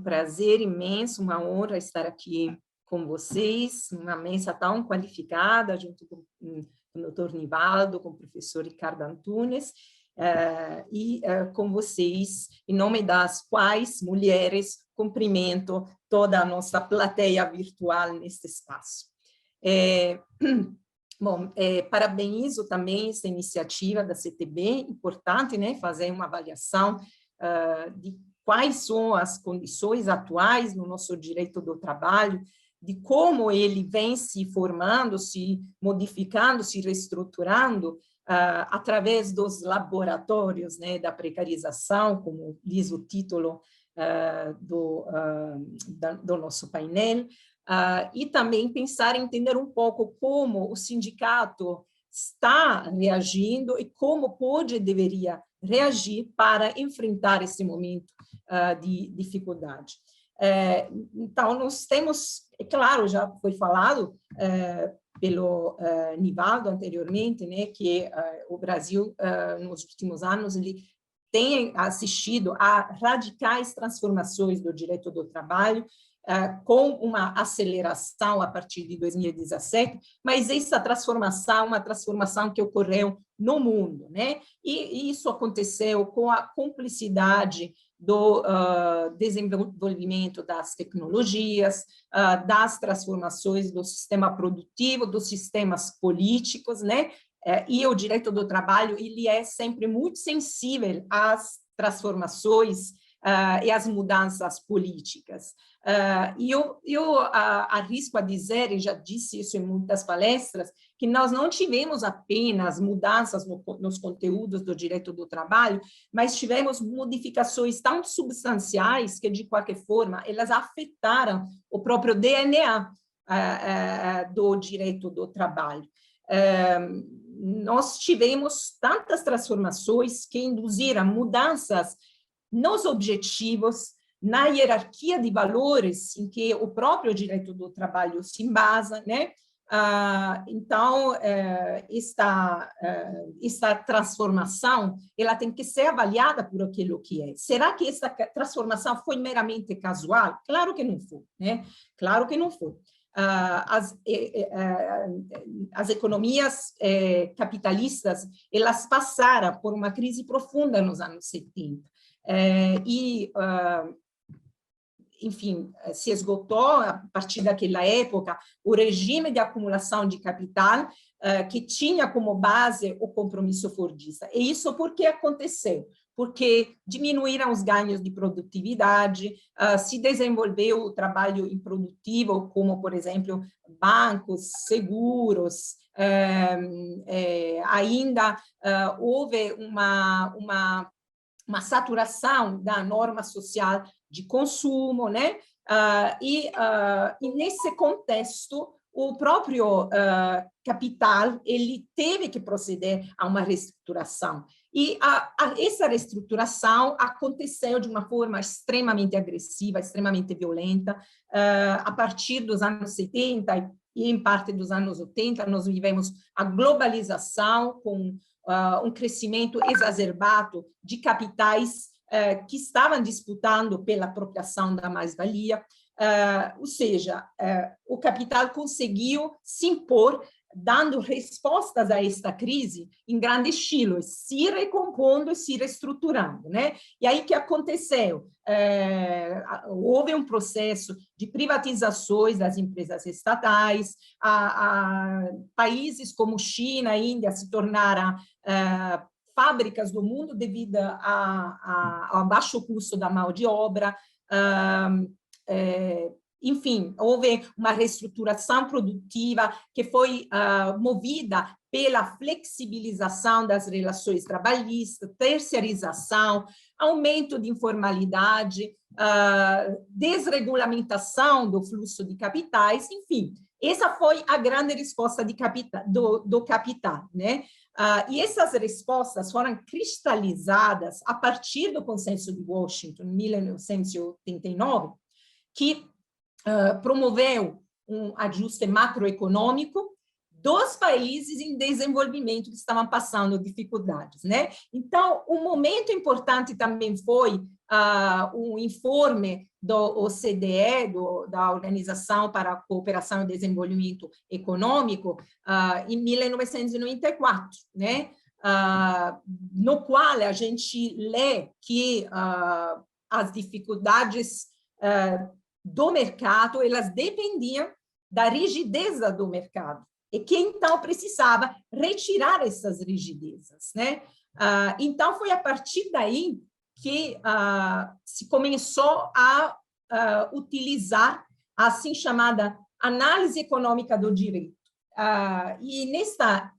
um prazer imenso, uma honra estar aqui com vocês, uma mesa tão qualificada, junto com o Dr. Nivaldo, com o professor Ricardo Antunes, com vocês, em nome das quais mulheres, cumprimento toda a nossa plateia virtual neste espaço. Bom, parabenizo também essa iniciativa da CTB, importante, né, fazer uma avaliação de quais são as condições atuais no nosso direito do trabalho, de como ele vem se formando, se modificando, se reestruturando através dos laboratórios, né, da precarização, como diz o título do nosso painel, e também pensar em entender um pouco como o sindicato está reagindo e como pode e deveria reagir para enfrentar esse momento de dificuldade. Então, nós temos, é claro, já foi falado pelo Nivaldo anteriormente, né, que o Brasil, nos últimos anos, ele tem assistido a radicais transformações do direito do trabalho, com uma aceleração a partir de 2017, mas essa transformação, uma transformação que ocorreu no mundo, né? E isso aconteceu com a cumplicidade do desenvolvimento das tecnologias, das transformações do sistema produtivo, dos sistemas políticos, né? E o direito do trabalho, ele é sempre muito sensível às transformações e às mudanças políticas. E eu arrisco a dizer, e já disse isso em muitas palestras, que nós não tivemos apenas mudanças nos conteúdos do direito do trabalho, mas tivemos modificações tão substanciais que, de qualquer forma, elas afetaram o próprio DNA do direito do trabalho. Nós tivemos tantas transformações que induziram mudanças nos objetivos, na hierarquia de valores em que o próprio direito do trabalho se embasa, né? Então, esta transformação, ela tem que ser avaliada por aquilo que é. Será que essa transformação foi meramente casual? Claro que não foi, né? Claro que não foi. As economias capitalistas, elas passaram por uma crise profunda nos anos 70. Enfim, se esgotou, a partir daquela época, o regime de acumulação de capital, que tinha como base o compromisso fordista. E isso por que aconteceu? Porque diminuíram os ganhos de produtividade, se desenvolveu o trabalho improdutivo, como, por exemplo, bancos, seguros, ainda houve uma saturação da norma social de consumo, né? E nesse contexto, o próprio capital, ele teve que proceder a uma reestruturação. E essa reestruturação aconteceu de uma forma extremamente agressiva, extremamente violenta. A partir dos anos 70 e em parte dos anos 80, nós vivemos a globalização com um crescimento exacerbado de capitais que estavam disputando pela apropriação da mais-valia, ou seja, o capital conseguiu se impor, dando respostas a esta crise em grande estilo, se recompondo e se reestruturando, né? E aí que aconteceu? Houve um processo de privatizações das empresas estatais, países como China e Índia se tornaram fábricas do mundo devido ao baixo custo da mão de obra, enfim, houve uma reestruturação produtiva que foi movida pela flexibilização das relações trabalhistas, terceirização, aumento de informalidade, desregulamentação do fluxo de capitais, enfim. Essa foi a grande resposta do capital, né? E essas respostas foram cristalizadas a partir do Consenso de Washington, em 1989, que promoveu um ajuste macroeconômico dos países em desenvolvimento que estavam passando dificuldades, né? Então, um momento importante também foi um informe do OCDE, da Organização para a Cooperação e Desenvolvimento Econômico, em 1994, né? No qual a gente lê que as dificuldades do mercado, elas dependiam da rigidez do mercado, e que então precisava retirar essas rigidezas, né? Então, foi a partir daí que se começou a utilizar a assim chamada análise econômica do direito. E nessa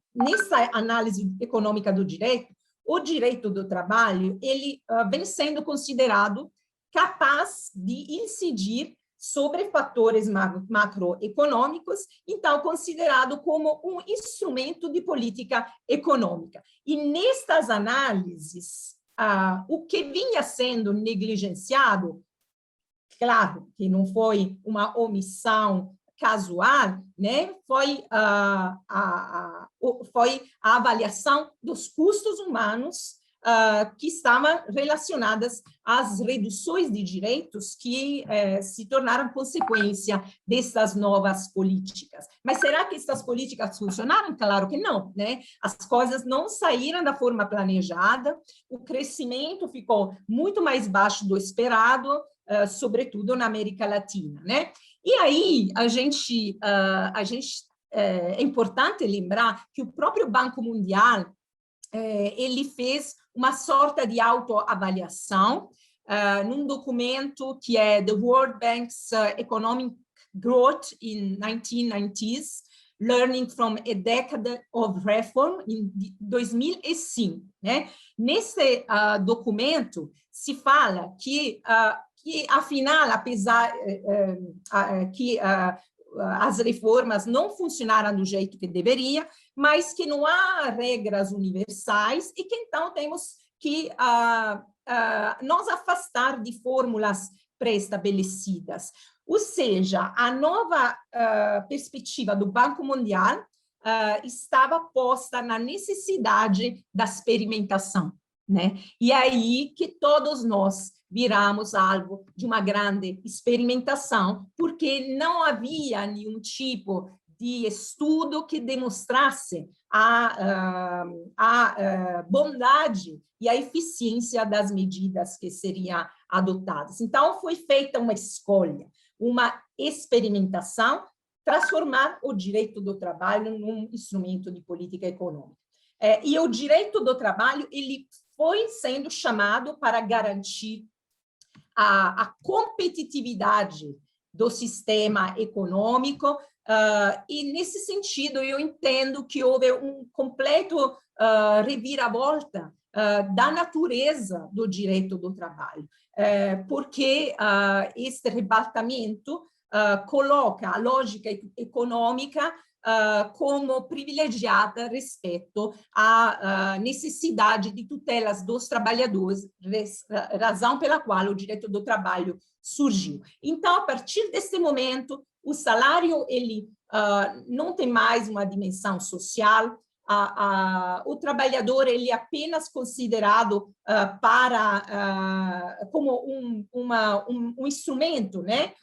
análise econômica do direito, o direito do trabalho ele vem sendo considerado capaz de incidir sobre fatores macroeconômicos, então considerado como um instrumento de política econômica. E nestas análises, o que vinha sendo negligenciado, claro que não foi uma omissão casual, né? Foi a avaliação dos custos humanos que estavam relacionadas às reduções de direitos que se tornaram consequência dessas novas políticas. Mas será que essas políticas funcionaram? Claro que não, né? As coisas não saíram da forma planejada, o crescimento ficou muito mais baixo do esperado, sobretudo na América Latina, né? E aí é importante lembrar que o próprio Banco Mundial ele fez uma sorte de autoavaliação num documento que é The World Bank's Economic Growth in 1990s, Learning from a Decade of Reform, em 2005. Né? Nesse documento, se fala que afinal, apesar que as reformas não funcionaram do jeito que deveria, mas que não há regras universais e que então temos que nos afastar de fórmulas pré-estabelecidas. Ou seja, a nova perspectiva do Banco Mundial estava posta na necessidade da experimentação, né? E aí que todos nós viramos alvo de uma grande experimentação, porque não havia nenhum tipo de estudo que demonstrasse a bondade e a eficiência das medidas que seriam adotadas. Então, foi feita uma escolha, uma experimentação, transformar o direito do trabalho num instrumento de política econômica. E o direito do trabalho ele foi sendo chamado para garantir a competitividade do sistema econômico, e, nesse sentido, eu entendo que houve um completo reviravolta da natureza do direito do trabalho, porque este arrebatamento coloca a lógica econômica como privilegiada respeito à necessidade de tutelas dos trabalhadores, razão pela qual o direito do trabalho surgiu. Então, a partir desse momento, o salário ele não tem mais uma dimensão social, o trabalhador ele é apenas considerado como um instrumento, né?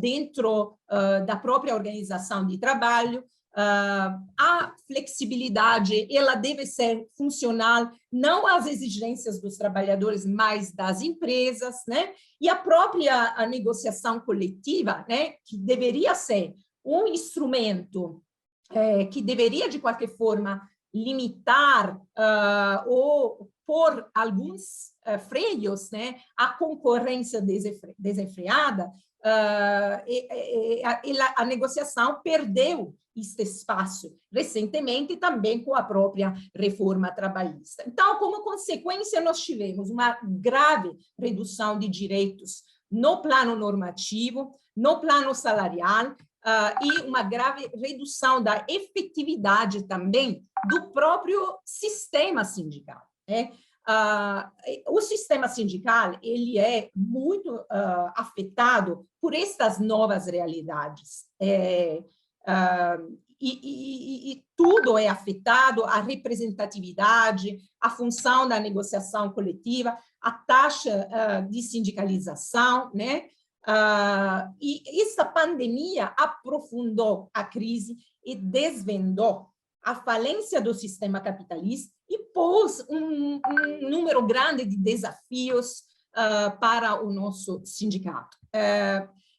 Dentro da própria organização de trabalho. A flexibilidade ela deve ser funcional não às exigências dos trabalhadores, mas das empresas, né? E a própria negociação coletiva, né? Que deveria ser um instrumento que deveria, de qualquer forma, limitar ou pôr alguns freios, né? A concorrência desenfreada, a negociação perdeu este espaço recentemente também com a própria reforma trabalhista. Então, como consequência, nós tivemos uma grave redução de direitos no plano normativo, no plano salarial, e uma grave redução da efetividade também do próprio sistema sindical, né? O sistema sindical ele é muito afetado por estas novas realidades, e tudo é afetado, a representatividade, a função da negociação coletiva, a taxa de sindicalização, né? E essa pandemia aprofundou a crise e desvendou a falência do sistema capitalista e pôs um número grande de desafios para o nosso sindicato.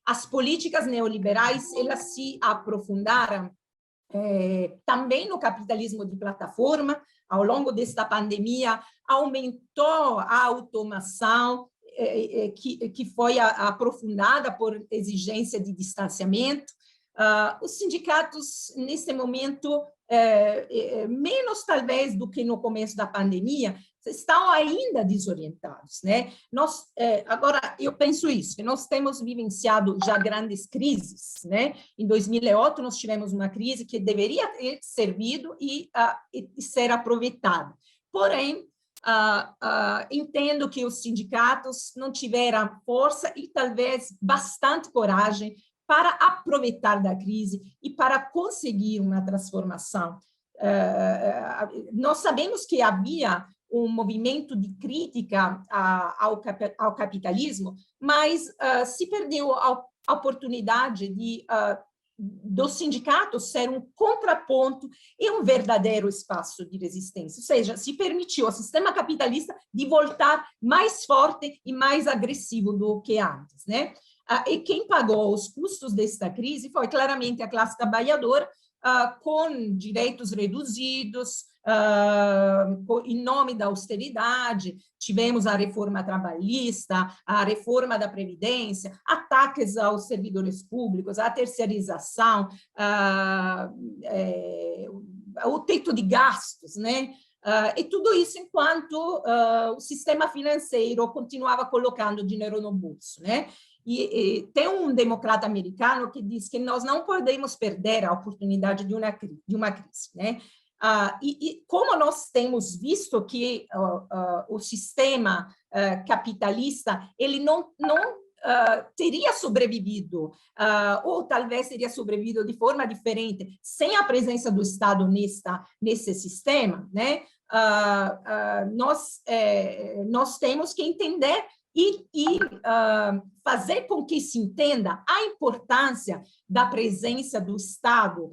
As políticas neoliberais, elas se aprofundaram também no capitalismo de plataforma. Ao longo desta pandemia, aumentou a automação, que foi aprofundada por exigência de distanciamento. Os sindicatos, nesse momento, menos talvez do que no começo da pandemia, estão ainda desorientados, né? Agora, eu penso isso, que nós temos vivenciado já grandes crises, né? Em 2008, nós tivemos uma crise que deveria ter servido e ser aproveitada. Porém, entendo que os sindicatos não tiveram força e talvez bastante coragem para aproveitar da crise e para conseguir uma transformação. Nós sabemos que havia um movimento de crítica ao capitalismo, mas se perdeu a oportunidade dos sindicatos ser um contraponto e um verdadeiro espaço de resistência, ou seja, se permitiu ao sistema capitalista de voltar mais forte e mais agressivo do que antes, né? E quem pagou os custos desta crise foi claramente a classe trabalhadora, com direitos reduzidos, em nome da austeridade. Tivemos a reforma trabalhista, a reforma da Previdência, ataques aos servidores públicos, a terceirização, o teto de gastos, né? E tudo isso enquanto o sistema financeiro continuava colocando dinheiro no bolso, né? E tem um democrata americano que diz que nós não podemos perder a oportunidade de uma crise, né? E como nós temos visto que o sistema capitalista ele não teria sobrevivido, ou talvez teria sobrevivido de forma diferente, sem a presença do Estado nesse sistema, né? Nós temos que entender e fazer com que se entenda a importância da presença do Estado.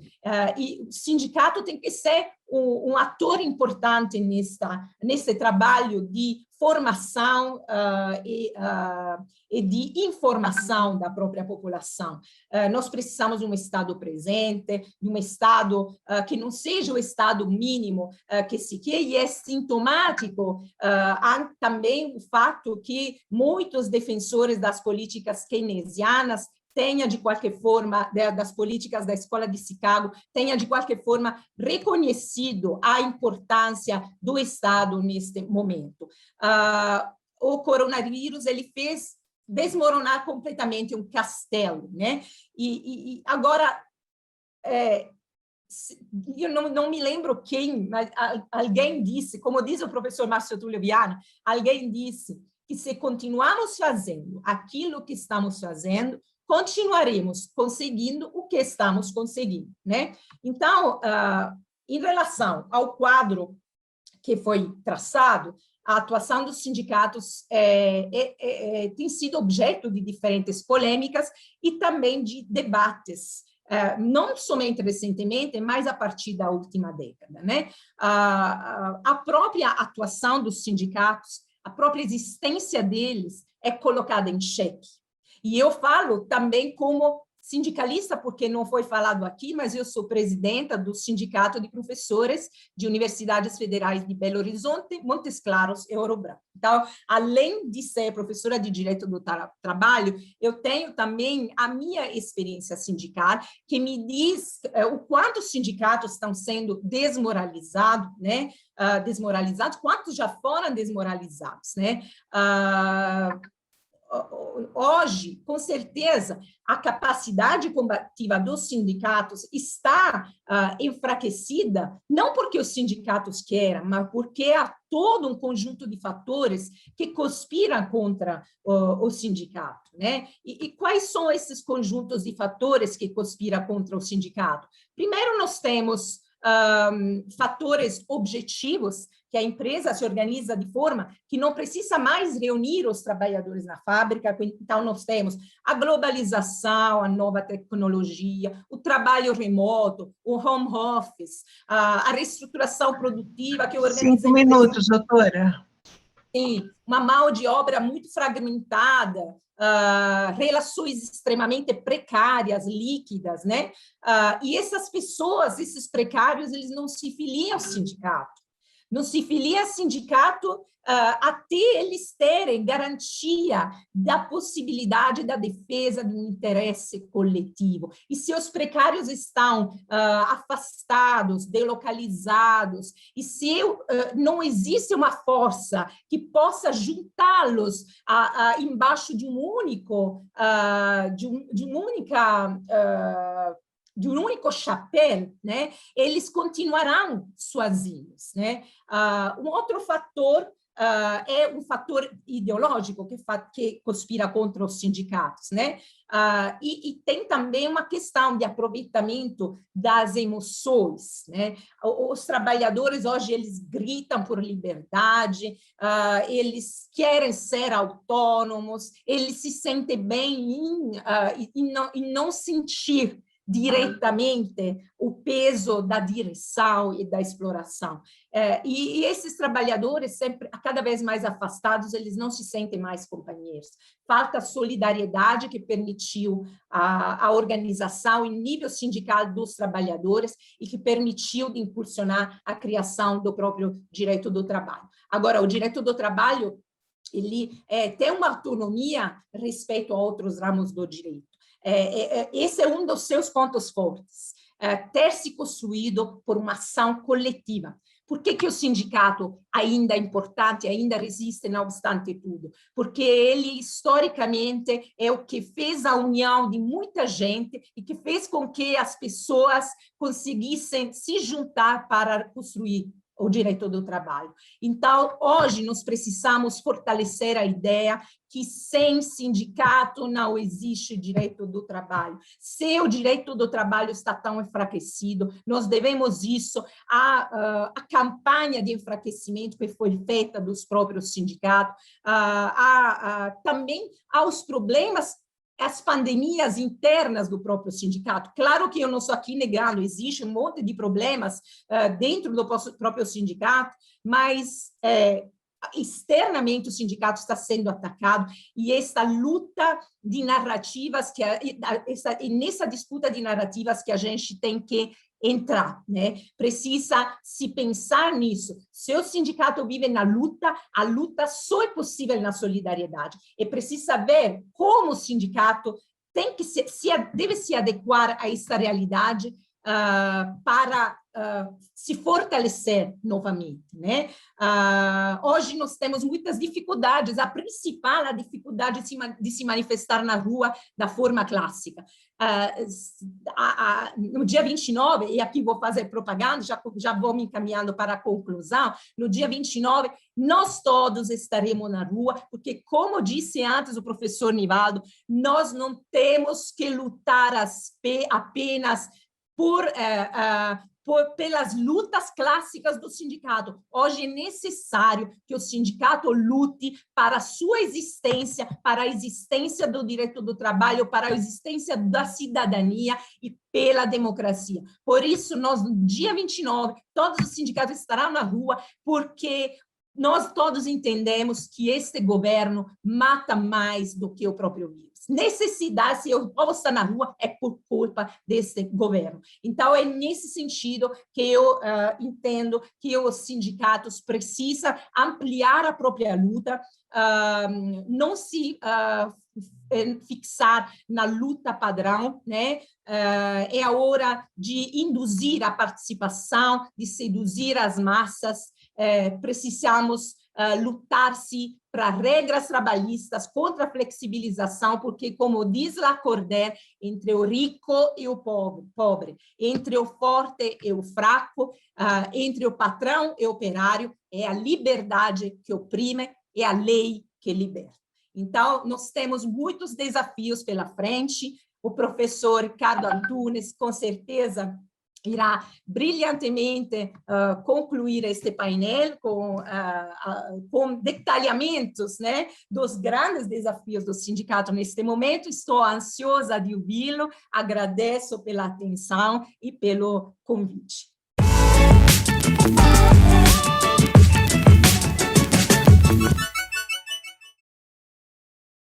E o sindicato tem que ser um ator importante nesse trabalho de formação e de informação da própria população. Nós precisamos de um Estado presente, de um Estado que não seja o Estado mínimo que se quer, e é sintomático há também o fato que muitos defensores das políticas keynesianas tenha, de qualquer forma, das políticas da Escola de Chicago, tenha, de qualquer forma, reconhecido a importância do Estado neste momento. O coronavírus, ele fez desmoronar completamente um castelo, né? E agora, eu não me lembro quem, mas alguém disse, como diz o professor Márcio Túlio Viana, alguém disse que se continuarmos fazendo aquilo que estamos fazendo, continuaremos conseguindo o que estamos conseguindo, né? Então, em relação ao quadro que foi traçado, a atuação dos sindicatos tem sido objeto de diferentes polêmicas e também de debates, não somente recentemente, mas a partir da última década, né? A própria atuação dos sindicatos, a própria existência deles é colocada em xeque. E eu falo também como sindicalista, porque não foi falado aqui, mas eu sou presidenta do Sindicato de Professores de Universidades Federais de Belo Horizonte, Montes Claros e Ouro Branco. Então, além de ser professora de Direito do Trabalho, eu tenho também a minha experiência sindical, que me diz o quanto os sindicatos estão sendo desmoralizados, né? Desmoralizados, quantos já foram desmoralizados, né? hoje, com certeza, a capacidade combativa dos sindicatos está enfraquecida, não porque os sindicatos querem, mas porque há todo um conjunto de fatores que conspiram contra o sindicato, né? E quais são esses conjuntos de fatores que conspiram contra o sindicato? Primeiro, nós temos fatores objetivos, que a empresa se organiza de forma que não precisa mais reunir os trabalhadores na fábrica. Então, nós temos a globalização, a nova tecnologia, o trabalho remoto, o home office, a reestruturação produtiva que organiza... 5 minutos, doutora. Sim, uma mão de obra muito fragmentada, relações extremamente precárias, líquidas, né? E essas pessoas, esses precários, eles não se filiam ao sindicato. Não se filia a sindicato até eles terem garantia da possibilidade da defesa de um interesse coletivo. E se os precários estão afastados, delocalizados, e se não existe uma força que possa juntá-los embaixo de um único, de um único chapéu, né, eles continuarão sozinhos, né? Um outro fator é um fator ideológico que conspira contra os sindicatos, né? E tem também uma questão de aproveitamento das emoções, né? Os trabalhadores hoje eles gritam por liberdade, eles querem ser autônomos, eles se sentem bem em não sentir diretamente o peso da direção e da exploração. E esses trabalhadores, sempre, cada vez mais afastados, eles não se sentem mais companheiros. Falta solidariedade que permitiu a organização em nível sindical dos trabalhadores e que permitiu de impulsionar a criação do próprio direito do trabalho. Agora, o direito do trabalho, ele tem uma autonomia respeito a outros ramos do direito. Esse é um dos seus pontos fortes, ter se construído por uma ação coletiva. Por que o sindicato ainda é importante, ainda resiste, não obstante tudo? Porque ele, historicamente, é o que fez a união de muita gente e que fez com que as pessoas conseguissem se juntar para construir o direito do trabalho. Então, hoje, nós precisamos fortalecer a ideia que sem sindicato não existe direito do trabalho. Se o direito do trabalho está tão enfraquecido, nós devemos isso à campanha de enfraquecimento que foi feita dos próprios sindicatos, também aos problemas, as pandemias internas do próprio sindicato. Claro que eu não estou aqui negando, existe um monte de problemas dentro do próprio sindicato, mas externamente o sindicato está sendo atacado e essa luta de narrativas, nessa disputa de narrativas que a gente tem que entrar, né? Precisa se pensar nisso. Se o sindicato vive na luta, a luta só é possível na solidariedade. E precisa ver como o sindicato deve se adequar a essa realidade para se fortalecer novamente, né? Hoje nós temos muitas dificuldades, a principal a dificuldade de se manifestar na rua da forma clássica. No dia 29, e aqui vou fazer propaganda, já vou me encaminhando para a conclusão, no dia 29, nós todos estaremos na rua, porque, como disse antes o professor Nivaldo, nós não temos que lutar apenas pelas lutas clássicas do sindicato. Hoje é necessário que o sindicato lute para a sua existência, para a existência do direito do trabalho, para a existência da cidadania e pela democracia. Por isso, nós, no dia 29, todos os sindicatos estarão na rua, porque nós todos entendemos que este governo mata mais do que o próprio vírus. Necessidade, se o povo está na rua, é por culpa desse governo. Então, é nesse sentido que eu entendo que os sindicatos precisam ampliar a própria luta, não se fixar na luta padrão, né? É a hora de induzir a participação, de seduzir as massas, precisamos lutar-se para regras trabalhistas, contra a flexibilização, porque, como diz Lacordaire, entre o rico e o pobre, entre o forte e o fraco, entre o patrão e o operário, é a liberdade que oprime, é a lei que liberta. Então, nós temos muitos desafios pela frente. O professor Ricardo Antunes, com certeza, irá brilhantemente concluir este painel com detalhamentos, né, dos grandes desafios do sindicato neste momento. Estou ansiosa de ouvi-lo, agradeço pela atenção e pelo convite.